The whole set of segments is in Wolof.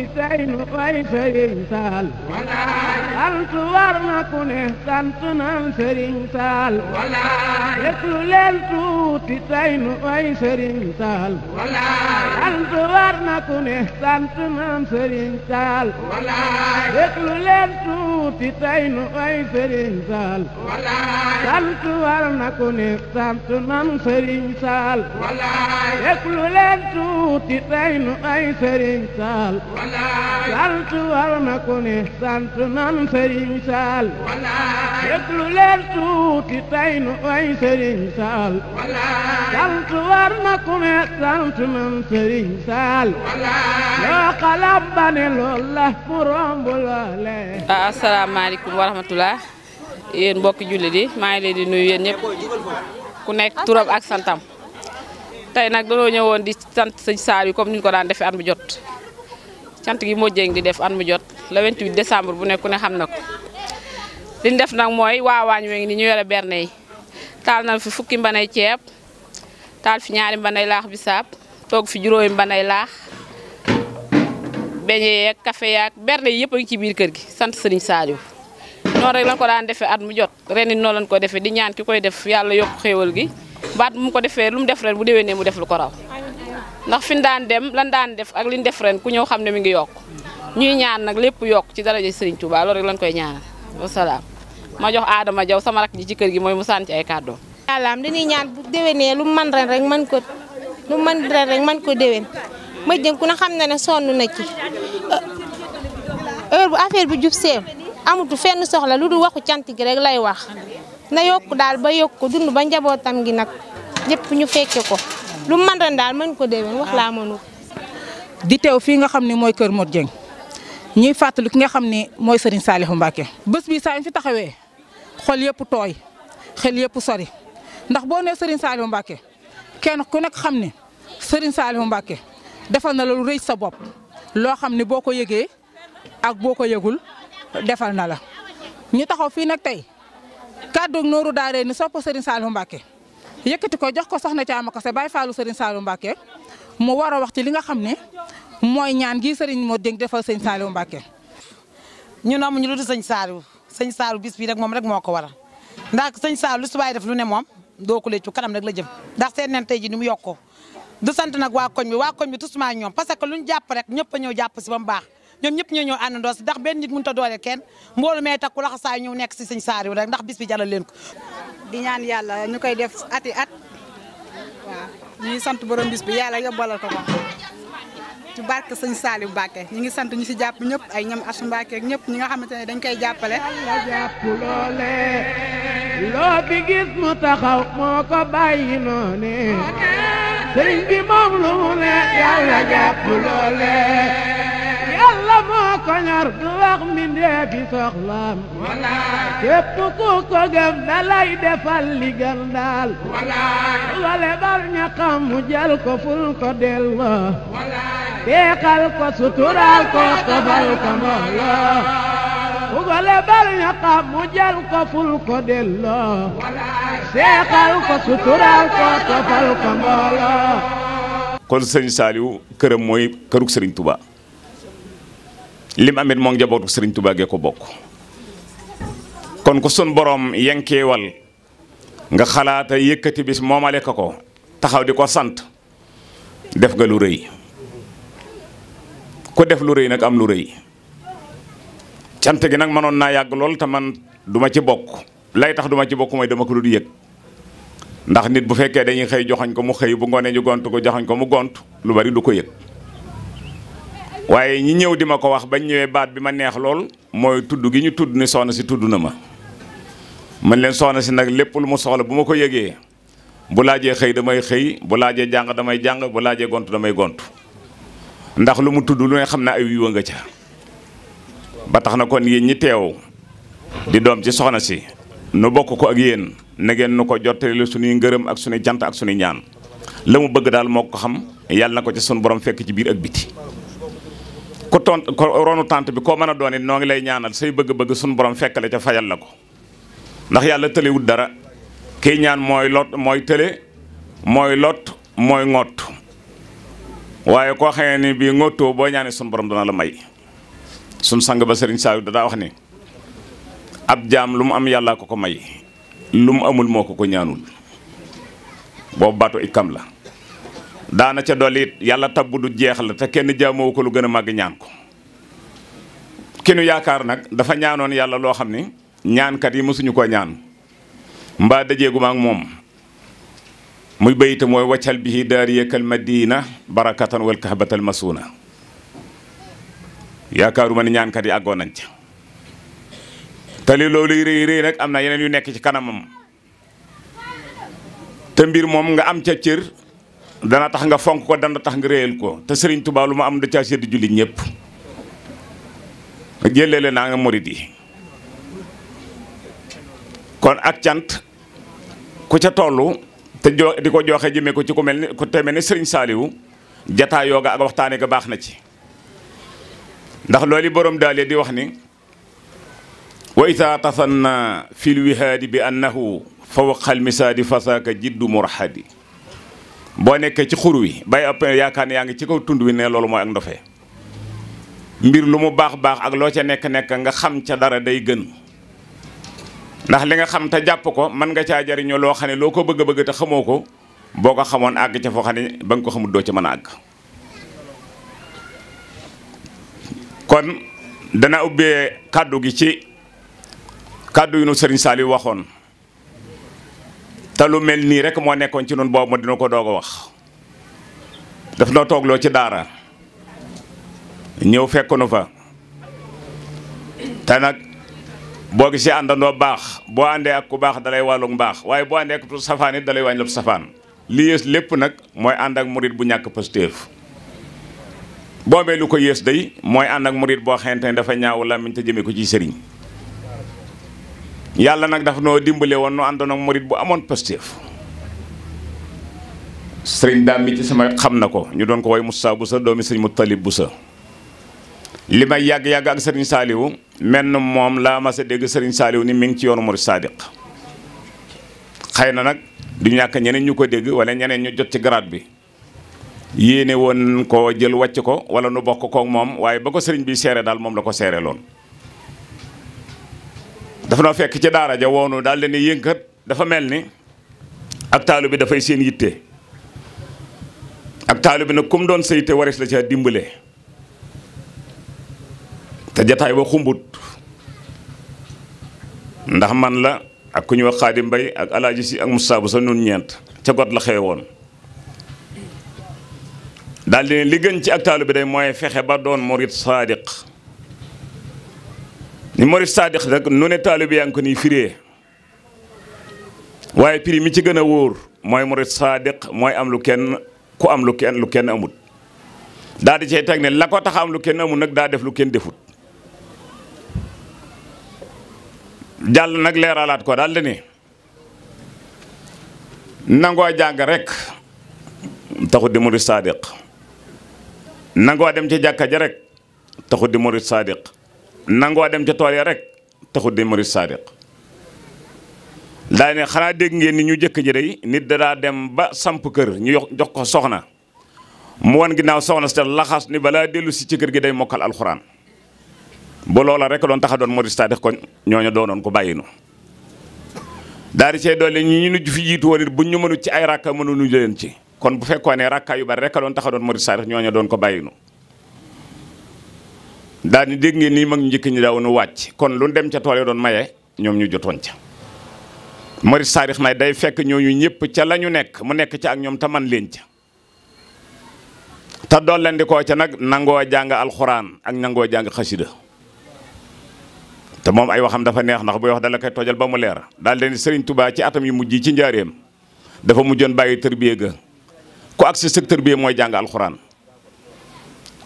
tuuti tey nu way Sëriñ Saal sant war na ku ne sant nan Sëriñ Saal déglu leen tuuti tey nu way Sëriñ Saal sant war na ku ne sant nan Sëriñ Saal déglu leen tuuti tey nu way Sëriñ Saal sant war na ku ne sant nan Sëriñ Saal déglu leen tuuti tey nu way Sëriñ Saal sant war na ku ne sant nan Sëriñ Saal déglu leen tuuti tey nu way Sëriñ Saal sant war na ku ne sant nan Sëriñ Saal yoo xalam ba ne lool la mu romb loole. Asalaamaaleykum wa rahmatulah yéen mbokki jullit yi maa ngi leen di nuyu yéen ñëpp ku nekk turam ak santam tey nag dañoo ñëwoon di sant sëñ Saliou comme ni ñu ko daan defee at mu jot cant gi moo jéng di def at mu jot le 28 décembre bu nekk ku ne xam na ko li ñu def nag mooy waa waañ we ngi ni ñu yore berne yi taal nañ fi fukki mbanay ceeb taal fi ñaari mbanay laax bisaab toog fi juróomi mbanay laax beñe yeeg café yaak berne yi yëpp a ngi ci biir kër gi sant sëriñ Saliou noonu rek lañ ko daan defee at mu jot ren it noonu lañ ko defee di ñaan ki koy def yàlla yokk xéewal gi baat mu ko defee lu mu def ren bu déwénee mu def lu ko raw ndax fi ñu daan dem lan daan def ak li ñu def ren ku ñëw xam ne mi ngi yokk ñuy ñaan nag lépp yokk ci daraja Serigne Touba loolu rek lañ koy ñaanal wasalaam ma jox Adama Diaw sama rak ji ci kër gi mooy mu sant ci ay kàddoom. yàlla am dañuy ñaan bu déwénee lu man ren rek mën ko lu mën ren rek mën ko déwén ma jëm ku ne xam na ne sonn na ci heure bu affaire bi jub see amutu fenn soxla lu dul waxu cant gi rek lay wax na yokk daal ba yokk ko dund ba njabootam gi nag ñëpp ñu fekke ko lu man ren daal mën ko déwén wax laa mënu di teew fii nga xam ne mooy kër Modou Dieng ñuy fàttali ki nga xam ne mooy Serigne Saliou Mbacké bés bi saa ñu fi taxawee xol yëpp tooy xel yëpp sori ndax boo nee Serigne Saliou Mbacké kenn ku nekk xam ne Serigne Saliou Mbacké defal na la lu rëy sa bopp loo xam ne boo ko yëgee ak boo ko yëgul defal na la ñu taxaw fii nag tey kàddu nooru daaree ni sopp Serigne Saliou Mbacké yëkkati ko jox ko soxna Thiama Kassé Baye Fallou Serigne Saliou Mbacké mu war a wax ci li nga xam ne mooy ñaan gi Serigne Modou Dieng defal sëñ Saliou Mbacké. ñun amuñu lu dul sëñ Saliou bis bi rek moom rek moo ko waral ndax sëñ Saliou lu subaay def lu ne moom doo ko leccu kanam rek la jëm ndax seen nen tey ji ni mu yokkoo du sant nag waa koñ bi tusuma ñoom parce que luñ jàpp rek ñëpp a ñëw jàpp si ba mu baax ñoom ñëpp ñoo ñëw àndandoo si ndax benn nit mënut a doole kenn mboolu mee takku laxasaay ñëw nekk si sëñ Saliou rek ndax bis bi jaral leen ko. di ñaan yàlla ñu koy def ati at waaw ñuy sant borom bis bi yàlla yóbbalal ko ci barke sëñ Saliou Mbacké ñu ngi sant ñu si jàpp ñëpp ay ñam Asu Mbacké ak ñëpp ñi nga xamante ne dañ koy jàppale. yàlla jàpp loole loo fi gis mu taxaw moo ko bàyyi noone sëriñ bi moom lu mu ne yàlla jàpp loole yàlla moo ko ñor du wax mbindee fi soxlaam képp ku ko gëm da lay defal li gën daal wala bal ñaqam mu jël ko ful ko delloo teexal ko sutural ko tofal ko mbooloo wala bal ñaqam mu jël ko ful ko delloo teexal ko sutural ko tofal ko mbooloo. kon sëñ Saliou këram mooy kërug Serigne Touba lim amit moo njabootu Serigne Touba gee ko bokk kon ku sun borom yenkeewal nga xalaata yëkkati bis moomale ko taxaw di ko sant def nga lu rëy ku def lu rëy nag am lu rëy cant gi nag mënoon naa yàgg lool te man duma ci bokk lay tax duma ci bokk mooy dama ko du yëg ndax nit bu fekkee dañuy xëy joxoñ ko mu xëy bu ngoonee ñu gont ko joxoñ ko mu gont lu bari du ko yëg waaye ñi ñëw di ma ko wax bañ ñëwee baat bi ma neex lool mooy tudd gi ñu tudd ni soxna si tudd na ma man leen soxna si nag lépp lu mu soxla bu ma ko yëgee bu laajee xëy damay xëy bu laajee jàng damay jàng bu laajee gont damay gont ndax lu mu tudd lu ne xam naa ay wiiwa nga ca ba tax na kon yéen ñi teew di doom ci soxna si nu bokk ko ak yéen na ngeen nu ko jottali suñuy ngërëm ak suñuy jant ak suñuy ñaan la mu bëgg daal moo ko xam yàlla na ko ci sun borom fekk ci biir ak biti ko ronu tànt bi koo mën a doon it noo ngi lay ñaanal say bëgg-bëgg sun borom fekkale ca fayal la ko ndax yàlla tëlewut dara kiy ñaan mooy lot mooy tële mooy lot mooy ngott waaye koo xamee ni bii ngóotoo boo ñaanee sun borom dana la may. sun sang ba Serigne Saliou daa wax ni ab jaam lu mu am yàlla ko ko may lu mu amul moo ko ñaanul boobu baatu ikam la. daana ca dolli it yàlla tabbu du jeex la te kenn jaamoo ko lu gën a màgg ñaan ko. ki nu yaakaar nag dafa ñaanoon yàlla loo xam ni ñaankat yi mësuñu ko ñaan mbaa dajeeguma ak moom muy bayita mooy waccal bihi daariyakal madina barakatan wal kahbatal masuna. yaakaaruma ni ñaankat yi àggoon nañ ca te li loolu rëy rëy nag am na yeneen yu nekk ci kanamam te mbir moom nga am ca cër dana tax nga fonk ko dana tax nga réyal ko te Serigne Touba lu ma am da caa seddi jullit ñëpp jëleele naa nga murid yi kon ak cant ku ca tollu te di ko joxe jëmee ko ci ku mel ni ku te mel ni Serigne Saliou jataayoo ga ak waxtaane ga baax na ci ndax loolu borom daal di wax ni wa isa tasanna fil wihaadi bi annahu fawqal misaadi fasaka jiddu murhadi boo nekkee ci xur wi bay ëpp yaakaar ne yaa ngi ci kaw tund wi ne loolu mooy ak ndofe mbir lu mu baax baax ak loo ca nekk nga xam ca dara day gën ndax li nga xam te jàpp ko mën nga caa jariñoo loo xam ne loo ko bëgg a bëgg te xamoo ko boo ko xamoon àgg ca foo xam ne ba nga ko xamul doo ca mën a àgg. kon dana ubbee kàddu gi ci kàddu yu nu Serigne Saliou waxoon te lu mel nii rek moo nekkoon ci noonu boobu ma dina ko doog a wax daf noo toogloo ci daara ñëw fekk nu fa te nag boo gisee àndandoo baax boo àndee ak ku baax dalay wàllug baax waaye boo àndee ak ku safaan it dalay wàññi lépp safaan li yées lépp nag mooy ànd ak murit bu ñàkk pastéef boobee lu ko yées day mooy ànd ak murit boo xamante ne dafa ñaaw làmmiñ te jëmee ko ci sëriñ yàlla nag daf noo dimbale woon nu àndoon ak murit bu amoon pastéef sëriñ daam mi ci sama xam na ko ñu doon ko woy Moussa Boussa doomi sëriñ Moutalib Boussa li may yàgg-yàgg ak sëriñ Saliou menn moom laa mas a dégg sëriñ Saliou ni mi ngi ci yoonu murit sadiq xëy na nag du ñàkk ñeneen ñu ko dégg wala ñeneen ñu jot ci grade bi yéene woon ko jël wàcc ko wala nu bokk koog moom waaye ba ko sëriñ bi seere daal moom la ko seere loon dafa noo fekk ci daara ja woonu daal leen yënkat dafa mel ni ak taalu bi dafay seen yitte ak taalu bi nag comme doon sa yitte waris la ca dimbale te jataay ba xumbut ndax man la ak ku ñuy wax Xaadim Mbay ak Alaaji Si ak Moussa bu sa nun ñeent ca got la xewe woon daal di ne li gën ci ak taalu bi day mooy fexe ba doon murit saadiq ni murit saadiq rek nu ne taalu bi yaa ngi ko nii firee waaye prix mi ci gën a wóor mooy murit saadiq mooy am lu kenn ku am lu kenn amut daal di cay teg ne la ko tax am lu kenn amut nag daa def lu kenn defut jàll nag leeralaat ko daal di ne nangoo jàng rek taxut di murit saadiq nangoo dem ci jàkka ja rek taxut di murit saadiq nangoo dem ca tool ya rek taxut di murit saadiq daa ne xanaa dégg ngeen ni ñu jëkk ji day nit daa dem ba samp kër ñu jox ko soxna mu wan ginnaaw soxna si te laxas ni balaa dellu si ci kër gi day mokkal alxuraan bu loola rek doon taxa doon murit saadiq kon ñooñu doonoon ko bàyyinu daal di cee doole ñi ñu fi jiitu woon it buñ ñu mënut ci ay rakka mënuñu leen ci kon bu fekkoon ne rakka yu bari rek doon taxa doon murit saadiq ñooñu doon ko bàyyinu daal di dégg ngeen nii mag ñu njëkk ñi daaw nu wàcc kon lu dem ca tool yi doon maye ñoom ñu jotoon ca murit saadiq nag day fekk ñooñu ñëpp ca la ñu nekk mu nekk ca ak ñoom te man leen ca te dool leen di koo ca nag nangoo jàng alxuraan ak nangoo jàng xasida te moom ay waxam dafa neex ndax buy wax dala koy tojal ba mu leer daal leen Serigne Touba ci atam yu mujj ci njaareem dafa mujjoon bàyyi tërbiye ga ku ak si sëg tërbiye mooy jàng alxuraan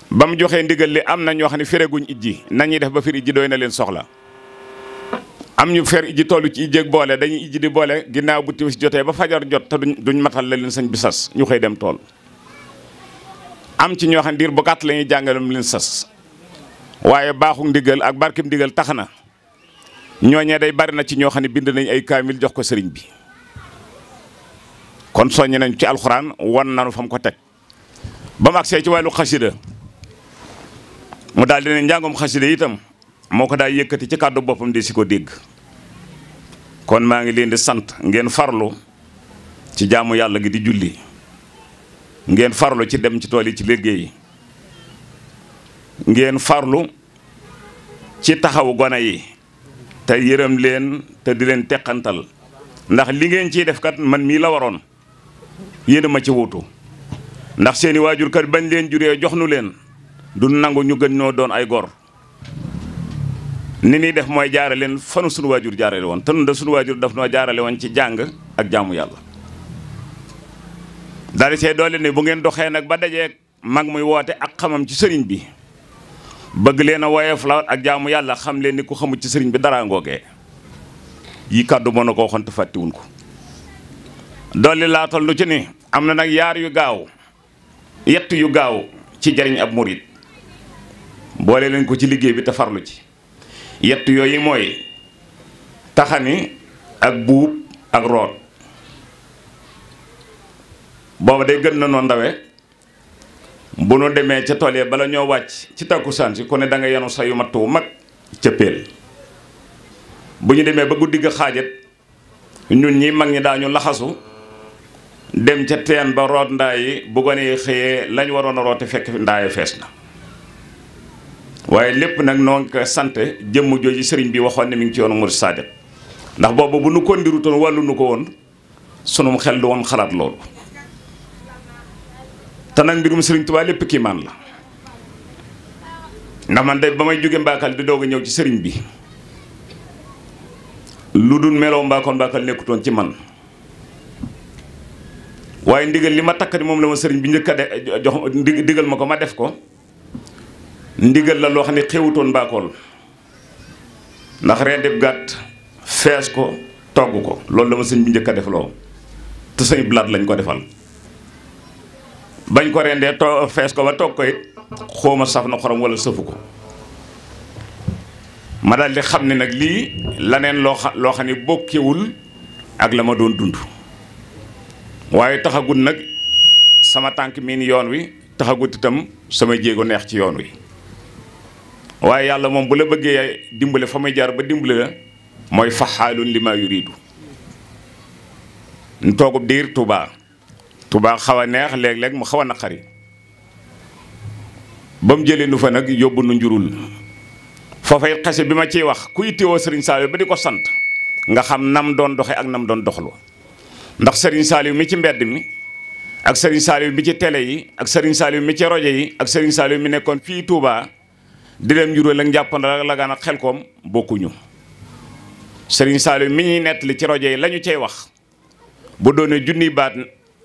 ba mu joxee ndigal li am na ñoo xam ne fereguñ ijji nañuy def ba fir ijji doy na leen soxla am ñu fer ijji toll ci ijjeeg boole dañuy ijji di boole ginnaaw bu timis jotee ba fajar jot te duñ matal la leen sëñ bi sas ñu xëy dem tool am ci ñoo xam ne diir bu gàtt la ñuy jàngalum leen sas waaye baaxu ndigal ak barkim ndigal tax na ñooñee day bari na ci ñoo xam ne bind nañ ay kaamil jox ko sëriñ bi kon soññ nañ ci alxuraan wan nanu fa mu ko teg ba mu agsee ci wàllu xasida mu daal di ne njàngum xasida itam moo ko daal yëkkati ci kàddu boppam di si ko dégg. kon maa ngi leen di sant ngeen farlu ci jaamu yàlla gi di julli ngeen farlu ci dem ci tool yi ci liggéey ngeen farlu ci taxawu gone yi te yërëm leen te di leen teqantal ndax li ngeen ciy def kat man mii la waroon yéen a ma ci wutu ndax seeni waajur kat bañ leen juree jox nu leen du nangu ñu gën ñoo doon ay gor ni ñuy def mooy jaare leen fanu sunu waajur jaarale woon te nun da sunu waajur daf noo jaarale woon ci jàng ak jaamu yàlla daal di see doole ne bu ngeen doxee nag ba dajee mag muy woote ak xamam ci sëriñ bi bëgg leen a woyof la ak jaamu yàlla xam leen ni ku xamul ci sëriñ bi dara ngoogee yi kàddu mën na koo xont fàttiwun ko dolli laatal lu ci ni am na nag yaar yu gaaw yett yu gaaw ci jariñ ab murit boole leen ko ci liggéey bi te farlu ci yett yooyu mooy taxani ak buub ak root booba day gën na noo ndawe bu nu demee ca tool yi bala ñoo wàcc ci takkusaan si ku ne da nga yenu sa yu matt wu mag ca péel bu ñu demee ba guddi ga xaajat ñun ñi mag ñi daañu laxasu dem ca teen ba root ndaa yi bu gone yi xëyee lañ waroon a roote fekk ndaaye fees na waaye lépp nag noo ngi ko sant jëmm jooju sëriñ bi waxoon ne mi ngi ci yoonu murid saadiq ndax boobu bu nu ko ndirutoon wàllu nu ko woon sunum xel du woon xalaat loolu te nag mbirum sëriñ Tuubaa lépp kii maan la ndax man de ba may jóge Mbakal di doog a ñëw ci sëriñ bi lu dul meloo Mbakal nekkutoon ci man waaye ndigal li ma takk ni moom la ma sëriñ bi njëkk a jox ndigal ma ko ma def ko ndigal la loo xam ne xewutoon Mbakol ndax rendib gàtt fees ko togg ko loolu la ma sëriñ bi njëkk a def loo te sëñ blaat lañ ko defal bañ ko rendee fees ko ba togg ko it xooma saf na xorom wala sëfu ko ma daal di xam ne nag lii laneen loo xam ne bokkewul ak la ma doon dund waaye taxagut nag sama tànk miin yoon wi taxagut itam sama jéego neex ci yoon wi waaye yàlla moom bu la bëggee dimbale fa muy jaar ba dimbale la mooy faxaalun li maa yuridu ñu toogub diir Touba xaw a neex léeg-léeg mu xaw a naqari ba mu jëlee nu fa nag yóbbu nu njurul foofay xase bi ma ciy wax ku yittewoo Serigne Saliou ba di ko sant nga xam nam doon doxe ak nam doon doxlu ndax Serigne Saliou mi ci mbedd mi ak Serigne Saliou mi ci télé yi ak Serigne Saliou mi ci rajo yi ak Serigne Saliou mi nekkoon fii Touba di dem njurul ak njàppandal ak lagaan ak Xelkom bokkuñu Serigne Saliou mi ñuy nettali ci rajo yi la ñu cay wax bu doonee junniy baat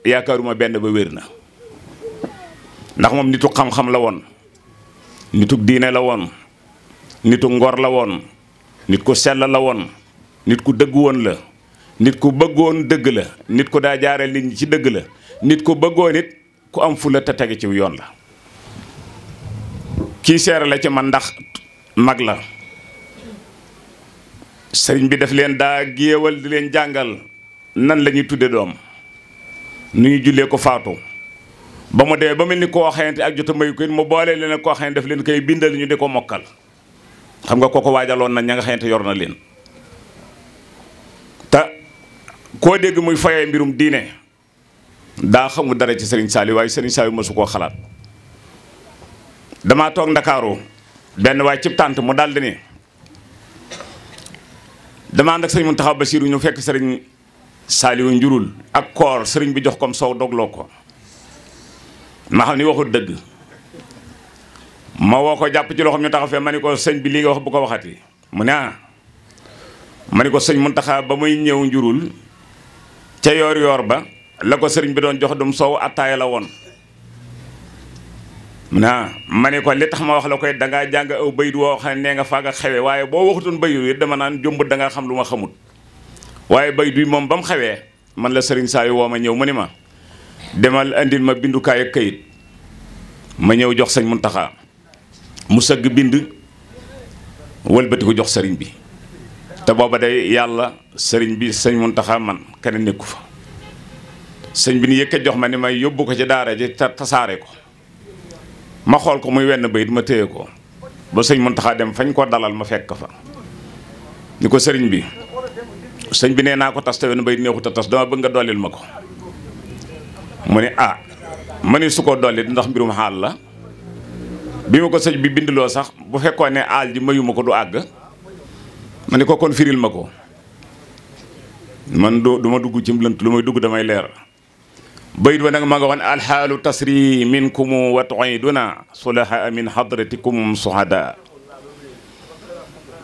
yaakaaruma benn ba wér na ndax moom nitu xam-xam la woon nitu diine la woon nitu ngor la woon nit ku sell la woon nit ku dëgg woon la nit ku bëggoon dëgg la nit ku daa jaareel nit ñi ci dëgg la nit ku bëggoon it ku am fu la te tege ci yoon la kii seere la ci man ndax mag la sëriñ bi daf leen daa géewal di leen jàngal nan la ñuy tudde doom nu ñu jullee ko faatu ba mu demee ba mel ni koo xamante ak jota mayu ko mu boole leen ak koo xamante daf leen koy bindal ñu di ko mokkal xam nga kooko waajaloon na ña nga xamante yor na leen te koo dégg muy fayee mbirum diine daa xamul dara ci Serigne Saliou waaye Serigne Saliou mësu koo xalaat damaa toog Ndakaaru benn waaye cib tànt mu daldi ne dama ànd ak sëñ Mountakha Bassirou ñu fekk Serigne Saliou njurul ak koor sëriñ bi jox kom soow dogloo ko ma xam ni waxul dëgg ma woo ko jàpp ci loxoom ñu taxaw fee ma ni ko sëñ bi lii nga wax bu ko waxati mu ne ma ni ko sëñ Mountakha ba muy ñëw njurul ca yoor ba la ko sëriñ bi doon jox dum soow attaaya la woon mu ne ma ni ko li tax ma wax la koy dangaa jàng aw bayit woo xam ne nee nga faaga xewe waaye boo waxutoon bayit yi dama naan jombut dangaa xam lu ma xamut waaye bay duy moom ba mu xewee man la Serigne Saliou woo ma ñëw mu ni ma demal andil ma bindukaay ak kayit ma ñëw jox sëñ Mountakha mu sëgg bind wëlbati ko jox sëriñ bi te booba day yàlla sëriñ bi sëñ Mountakha man kenn nekku fa sëñ bi ni yëkkat jox ma ni may yóbbu ko ci daara ji tasaare ko ma xool ko muy wenn bayit ma téye ko ba sëñ Muntaxa dem fañ ko dalal ma fekk fa ni ko sëriñ bi sëñ bi nee naa ko tas te wenn bayit neexut a tas dama bëgg nga dollil ma ko mu ne ah ma ne su ko dolli ndax mbirum xaal la bi ma ko sëñ bi bindloo sax bu fekkoon ne aal ji mayuma ko du àgg ma ne ko kon firil ma ko man du ma dugg ci lënt lu may dugg damay leer bayit ba nag ma nga woon alxaalu tasri minkum wa tuiduna sulaha min hadratikum suhada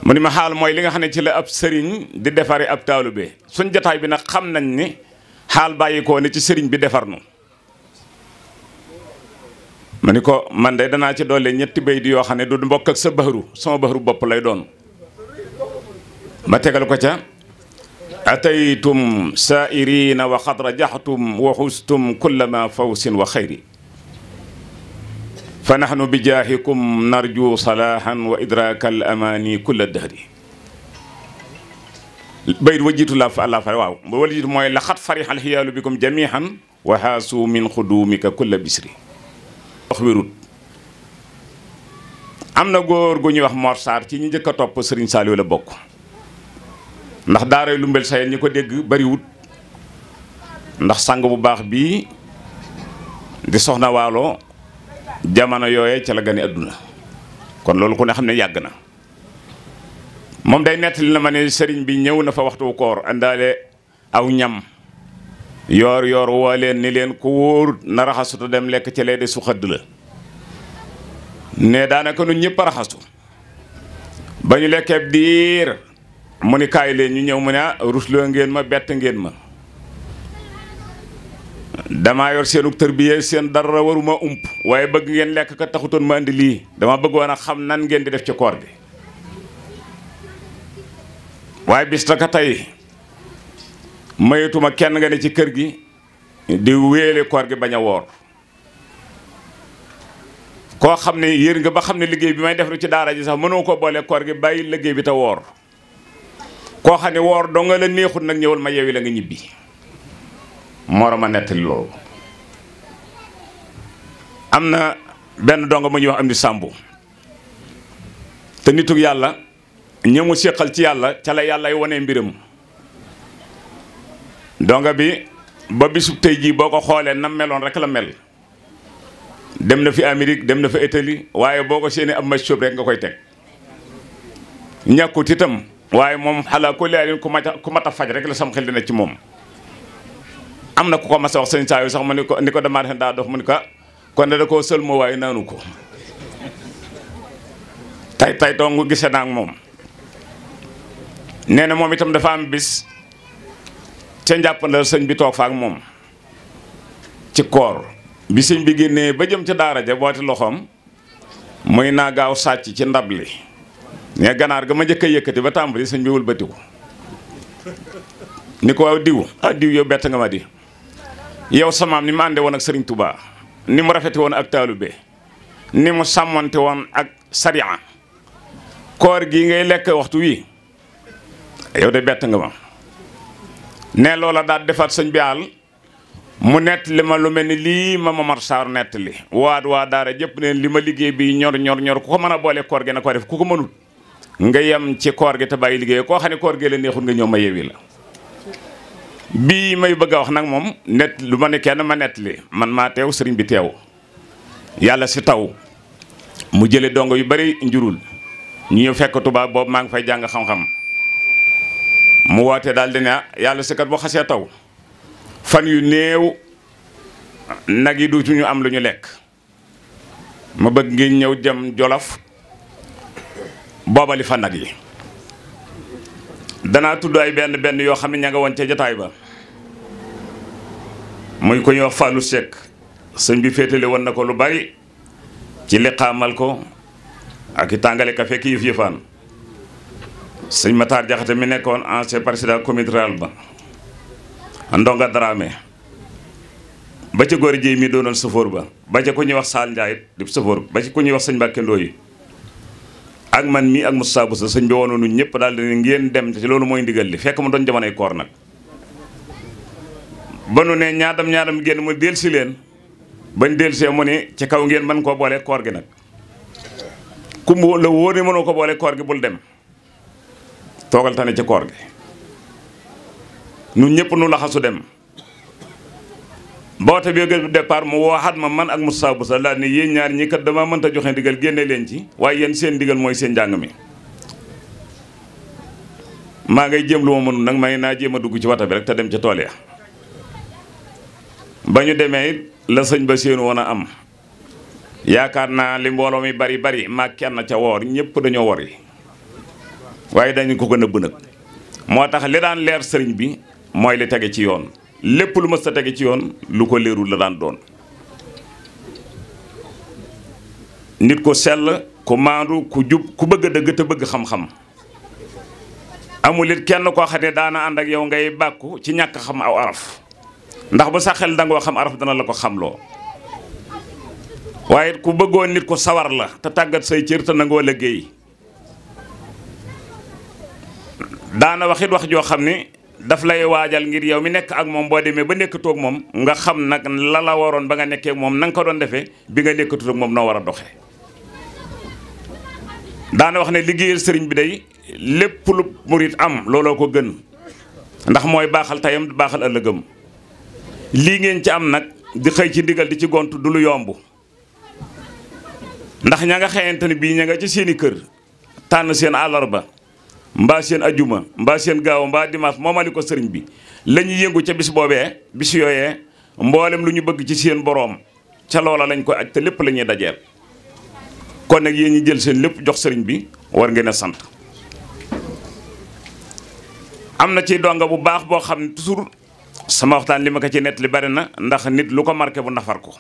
mu ni ma xaal mooy li nga xam ne ci la ab sëriñ di defare ab taalube suñ jataay bi nag xam nañ ni xaal bàyyi koo ne ci sëriñ bi defar nu ma ni ko man de danaa ci doole ñetti bayit yoo xam ne du mbokk ak sa baxaru sama baxaru bopp lay doon ma tegal ko ca ataytum saa'irina wa xad rajaxtum wa xustum kullama fawsin wa xayri fa naxnu bi jaahikum narju salaahan wa idraaka al amaani kulla dahri bayit wa jiitu la fa àlla fa waaw ba wala jiitu mooy la xat farixa alxiyaalu bikum jamihan wa xaasu min xudumika kulla bisri wax wérut am na góor gu ñuy wax Mor Sarr ci ñi njëkk a topp Serigne Saliou la bokk ndax daaray Lumbel Sayel ñi ko dégg bariwut ndax sang bu baax bii di soxna waalo jamono yooye ca la gane àdduna kon loolu ku ne xam ne yàgg na moom day nettali na ma ne sëriñ bi ñëw na fa waxtu koor àndaale aw ñam yoor yoor woo leen ni leen ku wóor na raxasuta dem lekk ca lee de su xëdd la ne daanaka nun ñëpp raxasu ba ñu lekkee diir mu ni kaay leen ñu ñëw mu ne rusloo ngeen ma bett ngeen ma damaa yor seenu tërbiyee seen dara waruma ump waaye bëgg ngeen lekk ka taxutoon ma andi lii dama bëggoon a xam nan ngeen di def ci koor bi waaye bis ta ka tey mayetuma kenn nga ne ci kër gi di wéele koor gi bañ a woor koo xam ne yër nga ba xam ne liggéey bi may def ci daara ji sax mënoo ko boole koor gi bàyyi liggéey bi te woor koo xam ne woor doo nga la neexut nag ñëwal ma yewi la nga ñibbi moora ma nettali loolu am na benn donga mu ñuy wax am di sàmbu te nitug yàlla ñëmu séqal ci yàlla ca la yàlla ay wone mbiram donga bi ba bisub tey jii boo ko xoolee nam meloon rek la mel dem na fi Amérique dem na fa Italie waaye boo ko seeni ab machop rek nga koy teg ñàkkut itam waaye moom xalaa ko lealin ku mat a faj rek la sam xel dina ci moom am na ku ko mas a wax sëñ saa yu sax ma ni ko damaa defe daa dof mu ni ko kon da koo sël moo waaye naanu ko tay dong gise naa ak moom nee na moom itam dafa am bis ca njàppandal sëñ bi toog fa ak moom ci koor bi sëñ bi génnee ba jëm ca daara ja booti loxoom muy naa gaaw sàcc ci ndab li ne ganaar ga ma njëkk a yëkkati ba tàmbali sëñ bi wëlbatiku ni ko waaw diw diw yow bett nga ma di yow samaam ni mu ànde woon ak Sëriñ Tuubaa ni mu rafete woon ak taalube ni mu sàmmante woon ak sariya koor gi ngay lekk waxtu wi yow de bett nga ma ne loola daal defaat sëñ bi àll mu nettali ma lu mel ni lii ma Momar Sarr nettali waa daara jëpp ne li ma liggéey bi ñor ku ko mën a boole koor gi na ko def ku ko mënut nga yem ci koor gi te bàyyi liggéey koo xam ne koor gi la neexul nga ñëw ma yewi la bii may bëgg a wax nag moom net lu ma ne kenn ma nettali man maa teew sëriñ bi teew yàlla si taw mu jële dongo yu bari njurul ñu ñëw fekk tubaab boobu maa ngi fay jàng xam-xam mu woote daal di ne yàlla si kat boo xasee taw fan yu néew nag yi duutuñu am lu ñu lekk ma bëgg ngeen ñëw jëm Jolof boobali fa nag yi danaa tudd ay benn yoo xam ne ña nga woon ca jataay ba muy ko ñuy wax Fallou Seck sëñ bi féetale woon na ko lu bari ci liqaamal ko ak i tàngale kafe ki yëf-yëfaan sëñ Matar Jaxate mi nekkoon ancien président comité rural ba Ndonga Dramé ba ca góor jéy mi doonoon sëfoor ba ca ku ñuy wax Saal Ndiaye di sëfoor ba ca ku ñuy wax sëñ Mbàkke Ndooy ak man mii ak Moussa Boussa sëñ bi wonoonu ñëpp daal di ngeen dem ci loolu mooy ndigal li fekk mu doon jamonoy koor nag ba nu ne ñaadam génn mu del si leen bañ dellusee mu ne ci kaw ngeen mën koo boole koor gi nag ku mu la wóor ne mënoo ko boole koor gi bul dem toogal tane ci koor gi ñun ñëpp nu laxasu dem boote bi gën départ mu waxaat ma man ak Moussa Boussa laa ne yéen ñaar ñi kat dama mënta joxe ndigal génne leen ci waaye yéen seen ndigal mooy seen njàng mi maa ngay jéem lu ma mënul nag may naa jéem a dugg ci wata bi rek te dem ca tool ya ba ñu demee it la sëñ ba séenu woon a am yaakaar naa li mbooloo mi bari bari maa kenn ca woor ñëpp dañoo wor yi waaye dañu ko gën a nëbb nag moo tax li daan leer sëriñ bi mooy li tege ci yoon lépp lu mës a tege ci yoon lu ko leerul la daan doon nit ko sell ku maandu ku jub ku bëgg a dëgg te bëgg xam-xam amul it kenn koo xam ne daana ànd ak yow ngay bàkku ci ñàkk xam aw araf ndax bu sa xel dangoo xam araf dana la ko xamloo waaye ku bëggoon nit ko sawar la te tàggat say cër te nangoo liggéey daana waxit wax joo xam ne daf lay waajal ngir yow mi nekk ak moom boo demee ba nekkatoo ak moom nga xam nag la la waroon ba nga nekkee ak moom na nga ko doon defee bi nga nekkatoo ak moom noo war a doxee daana wax ne liggéeyal sëriñ bi day lépp lu murit am looloo ko gën ndax mooy baaxal tayam baaxal ëllëgam lii ngeen ci am nag di xëy ci ndigal di ci gont du lu yomb ndax ña nga xëyante ni bii ña nga ci seeni kër tànn seen àllarba mbaa seen ajuma mbaa seen gaaw mbaa dimanche moomali ko sëriñ bi la ñuy yëngu ca bis boobee bis yooyee mboolem lu ñu bëgg ci seen boroom ca loola lañ koy aj te lépp la ñuy dajeel kon nag yéen ñi jël seen lépp jox sëriñ bi war ngeen a sant am na ci donga bu baax boo xam ne toujours sama waxtaan li ma ko ci nett li bari na ndax nit lu ko marqué bu nafar ko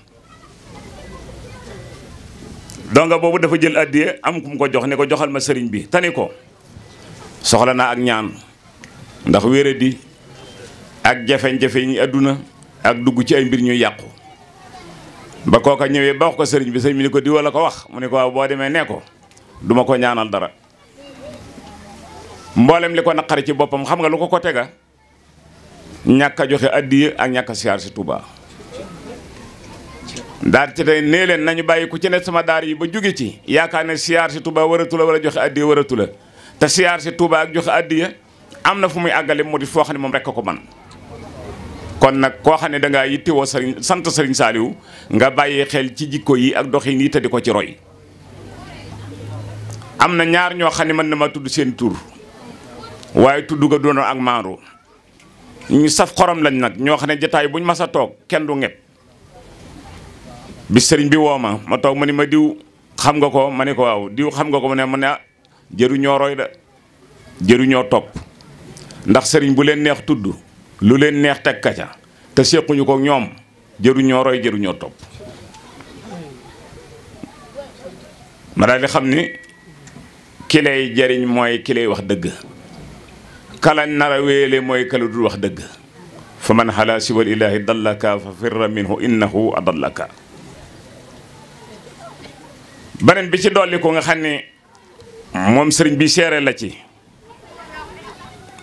donga boobu dafa jël addiye am ku mu ko jox ne ko joxal ma sëriñ bi tani ko soxla naa ak ñaan ndax wéradi ak jafe-jafe ñi àdduna ak dugg ci ay mbir ñuy yàqu ba kooka ñëwee ba wax ko sëriñ bi sëriñ bi ni ko diwa la ko wax mu ne ko waaw boo demee nee ko duma ko ñaanal dara mboolem li ko naqari ci boppam xam nga lu ko tega ñàkk a joxe addiye ak ñàkk a siyaar si Touba daal ci tey nee leen nañu bàyyi ku ci ne sama daar yi ba jóge ci yaakaar ne siyaar si Touba waratu la wala joxe addiye waratu la te siyaar si Touba ak joxe addiye am na fu muy àggale mu di foo xam ne moom rekk ko man kon nag koo xam ne dangaa yittewoo sëriñ sant sëriñ Saliou nga bàyyi xel ci jikko yi ak doxin yi te di ko ci roy am na ñaar ñoo xam ne mën na ma tudd seen tur waaye tudd ga doon ak maandu ñu saf xorom lañ nag ñoo xam ne jataay buñ mas a toog kenn du ñepp bi sëriñ bi woo ma toog ma ni ma diw xam nga ko ma ne ko waaw diw xam nga ko ma ne jëruñoo roy da jëruñoo topp ndax sëriñ bu leen neex tudd lu leen neex teg kaca te sequñu ko ñoom jëruñoo roy jëruñoo topp ma daal di xam ni ki lay jariñ mooy ki lay wax dëgg kalañ nara wéele mooy kala dul wax dëgg fa man xalaa siwal ilaahi dallaka fa firra minhu innahu adallaka beneen bi ci dolli ko nga xam ne moom sëriñ bi seere la ci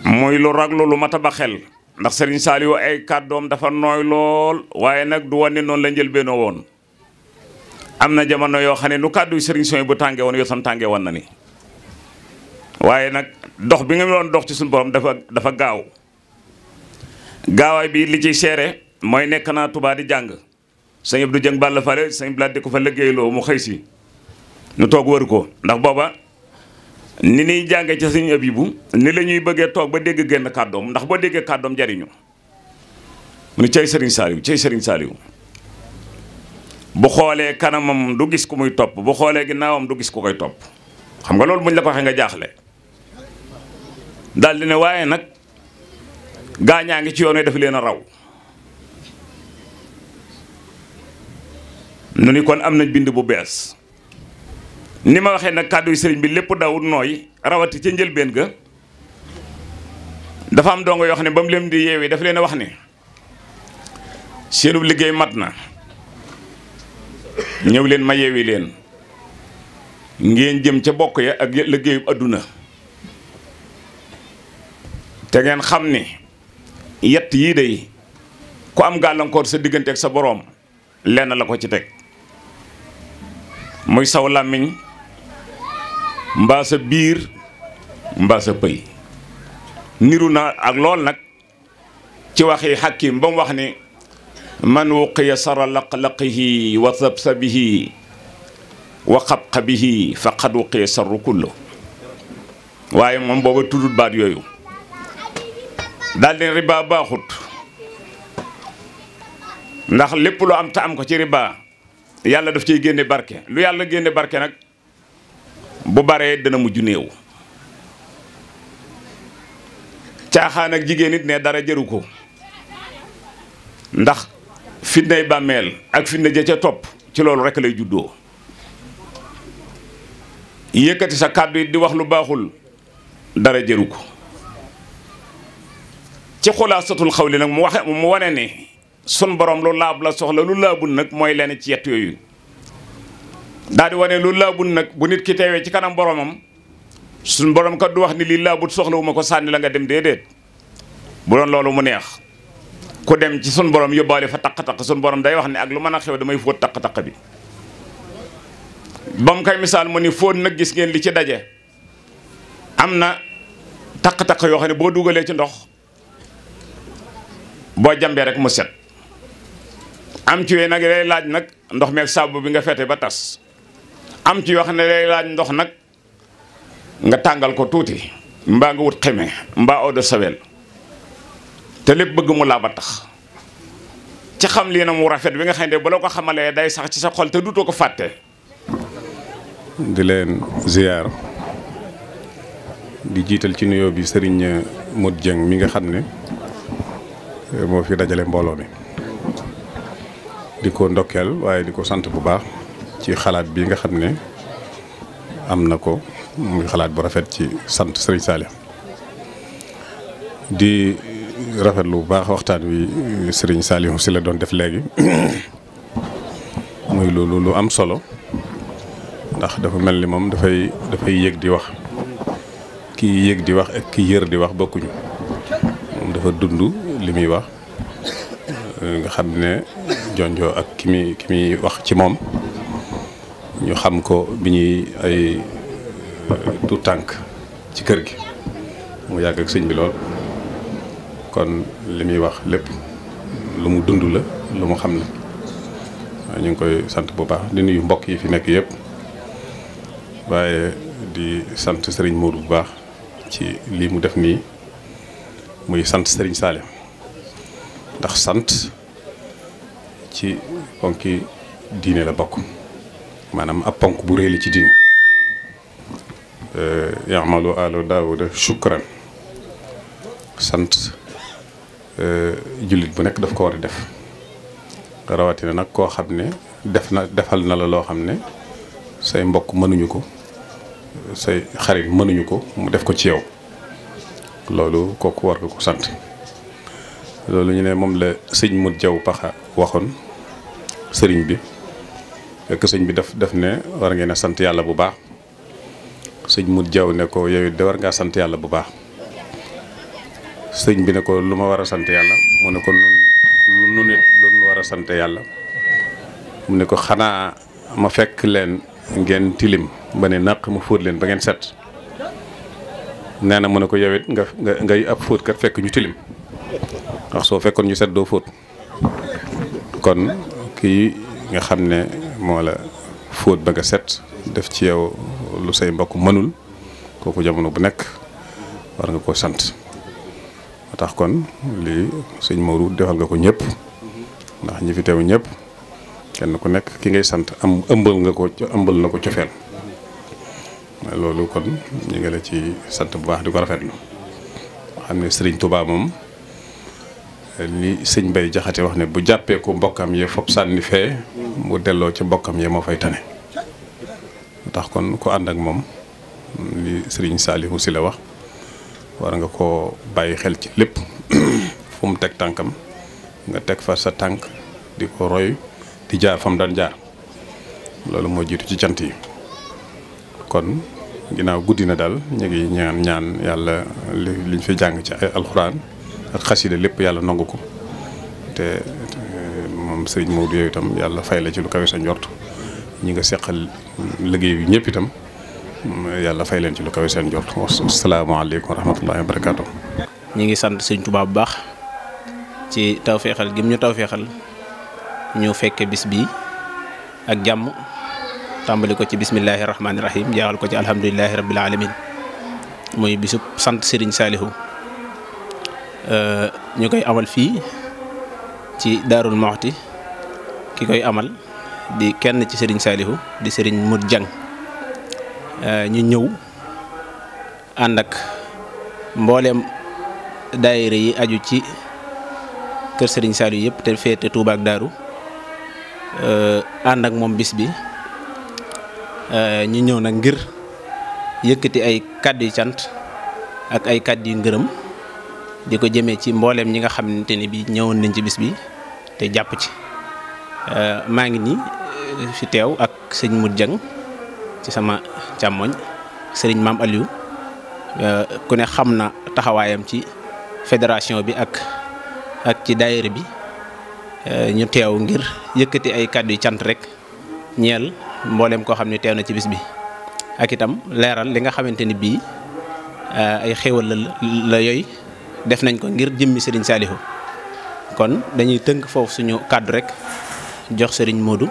muy lu raglu lu mat a ba xel ndax sëriñ Saliou ay kàddoom dafa nooy lool waaye nag du wane noonu la njëlbeenoo woon am na jamono yoo xam ne nu kàddu sëriñ sooy bu tàngee woon yoo sam tàngee woon na ni waaye nag dox bi nga doon dox ci suñu borom dafa gaaw gaawaay bi li ciy seere mooy nekk naa Touba di jàng sëñ Abdou Dieng Balla Fale sëñ Blad di ko fa liggéeyloo mu xëy si nu toog wër ko ndax booba ni ñuy jàngee ci sëñ Abibu ni la ñuy bëggee toog ba dégg génn kàddoom ndax boo déggee kàddoom jariñu mu ne cey sëriñ Saliou cey sëriñ Saliou bu xoolee kanamam du gis ku muy topp bu xoolee ginnaawam du gis ku koy topp xam nga loolu buñ la ko waxee nga jaaxle daal di ne waaye nag gaañaa ngi ci yoon wi dafa leen a raw nu ni kon am nañ bind bu bees ni ma waxee nag kàddu yi sëriñ bi lépp dawut nooy rawati ca njëlbeen ga dafa am dongo yoo xam ne ba mu leen di yeewee dafa leen a wax ne seenub liggéey mat na ñëw leen ma yeewi leen ngeen jëm ca bokk ya ak liggéeyub adduna te ngeen xam ne yett yii day ku am gàllankoor sa diggante ak sa boroom lenn la ko ci teg muy saw làmmiñ mbaa sa biir mbaa sa pëy niru na ak lool nag ci waxi Hakim ba mu wax ni man wuqiya sara laqlaqihi wa sabsabihi wa xabxabihi faqad wuqiya sarru kullu waaye moom booba tuddut baat yooyu daal di riba baaxut ndax lépp lu am te am ko ci riba yàlla daf ciy génne barke lu yàlla génne barke nag bu baree dana mujj néew caaxaan ak jigéen it ne dara jëru ko ndax fitnay bàmmeel ak fitna ja ca topp ci loolu rekk lay juddoo yëkkati sa kàddu it di wax lu baaxul dara jëru ko ci xulaasatul xawli nag mu wane ne sun borom lu laab la soxla lu laabul nag mooy lenn ci yett yooyu daal di wane lu laabul nag bu nit ki teewee ci kanam boromam sun borom kat du wax ni lii laabut soxlawuma ko sànni la nga dem déedéet bu doon loolu mu neex ku dem ci sun borom yóbbaale fa taq-taq sun borom day wax ne ak lu mën a xew damay fóot taq-taq bi ba mu koy misaal mu ni fóot nag gis ngeen li ci daje am na taq-taq yoo xam ne boo dugalee ci ndox boo jambee rek mu set am ci yooyu nag lay laaj nag ndox meeg saabu bi nga fete ba tas am ci yoo xam ne lay laaj ndox nag nga tàngal ko tuuti mbaa nga wut xeme mbaa eau de Javel te lépp bëgg mu laa ba tax ci xam lii na mu rafet bi nga xam ne bu la ko xamalee day sax ci sa xol te dutoo ko fàtte. di leen ziyaar di jiital ci nuyoo bi Serigne Modou Dieng mi nga xam ne moo fi dajale mbooloo mi di ko ndokkeel waaye di ko sant bu baax ci xalaat bi nga xam ne am na ko muy xalaat bu rafet ci sant Serigne Saliou di rafetlu bu baax waxtaan wi Serigne Saliou si la doon def léegi muy loolu lu am solo ndax dafa mel ni moom dafay yëg di wax kii yëg di wax ak kii yër di wax bokkuñu moom dafa dund li muy wax nga xam ne jonjoo ak ki muy wax ci moom ñu xam ko bi ñuy ay tout tànk ci kër gi mu yàgg ak sëñ bi lool kon li muy wax lépp lu mu dund la lu mu xam la ñu ngi koy sant bu baax di nuyu mbokk yi fi nekk yëpp waaye di sant Serigne Modou bu baax ci lii mu def nii muy sant Serigne Saliou ndax sant ci ponki diine la bokk maanaam ab ponk bu réy li ci diine ya'malu alu daawuda shukran sant jullit bu nekk daf ko war a def rawatina nag koo xam ne defal na la loo xam ne say mbokk mënuñu ko say xarit mënuñu ko mu def ko ci yow loolu kooku war nga ko sant loolu ñu ne moom la sëñ Modou Diaw Paxa waxoon sëriñ bi fekk sëñ bi def ne war ngeen a sant yàlla bu baax sëñ Modou Diaw ne ko yow it de war ngaa sant yàlla bu baax sëñ bi ne ko lu ma war a sant yàlla mu ne ko nun nit lu war a sant yàlla mu ne ko xanaa ma fekk leen ngeen tilim ba ne naq mu fóot leen ba ngeen set nee na mu ne ko yow it ngay ab fóot kat fekk ñu tilim ndax soo fekkoon ñu set doo fóot kon kii nga xam ne moo la fóot ba nga set def ci yow lu say mbokk mënul kooku jamono bu nekk war nga ko sant moo tax kon lii sëñ Modou defal nga ko ñëpp ndax ñi fi teew ñëpp kenn ku nekk ki ngay sant ëmbal na ko cofeel loolu kon ñu ngi la ci sant bu baax di ko rafetlu xam ne Serigne Touba moom li sëñ Bay Jaxate wax ne bu jàppee ko mbokkam yee fop sànni fee mu delloo ci mbokkam yee moo fay tane tax kon ku ànd ak moom li Serigne Saliou si la wax war nga koo bàyyi xel ci lépp fu mu teg tànkam nga teg fa sa tànk di ko roy di jaar fa mu daan jaar loolu moo jiitu ci cant yi kon ginnaaw guddi na daal ñu ngi ñaan yàlla liñ fi jàng ci ay alxuraan ak xasida lépp yàlla nangu ko te moom kon sëriñ Modou yooyu itam yàlla fay la ci lu kawe sa njort ñi nga seqal liggéey bi ñëpp itam yàlla fay leen ci lu kawe seen njort. asalaamaaleykum wa rahmatullahi wa barakaatu. ñi ngi sant sëriñ Tuubaa bu baax ci tawféexal gi ñu tawféexal ñu fekke bis bi ak jàmm tàmbali ko ci bismillahi rahmaani rahim jaaxal ko ci alhamdulilahi rabbil alamin muy bisub sant Serigne Saliou ñu koy amal fii ci Daarul Muxti ki koy amal di kenn ci Serigne Saliou di Serigne Modou Dieng ñu ñëw ànd ak mbooleem daayira yi aju ci kër Serigne Saliou yëpp te féete Touba ak Daaru ànd ak moom bis bi ñu ñëw nag ngir yëkkati ay kàddu yu cant ak ay kàddu yu ngërëm di ko jëmee ci mbooleem ñi nga xamante ni bi ñëwoon nañ ci bis bi te jàpp ci maa ngi nii fi teew ak sëñ Modou Dieng ci sama càmmoñ sëriñ Maam Aliou ku ne xam na taxawaayam ci fédération bi ak ci daayira bi ñu teew ngir yëkkati ay kàddu yu cant rek ñeel mboolem koo xam ne teew na ci bis bi ak itam leeral li nga xamante ni bii ay xéwal la yooyu def nañ ko ngir jëmmi Serigne Saliou kon dañuy tënk foofu suñu kàddu rek jox Serigne Modou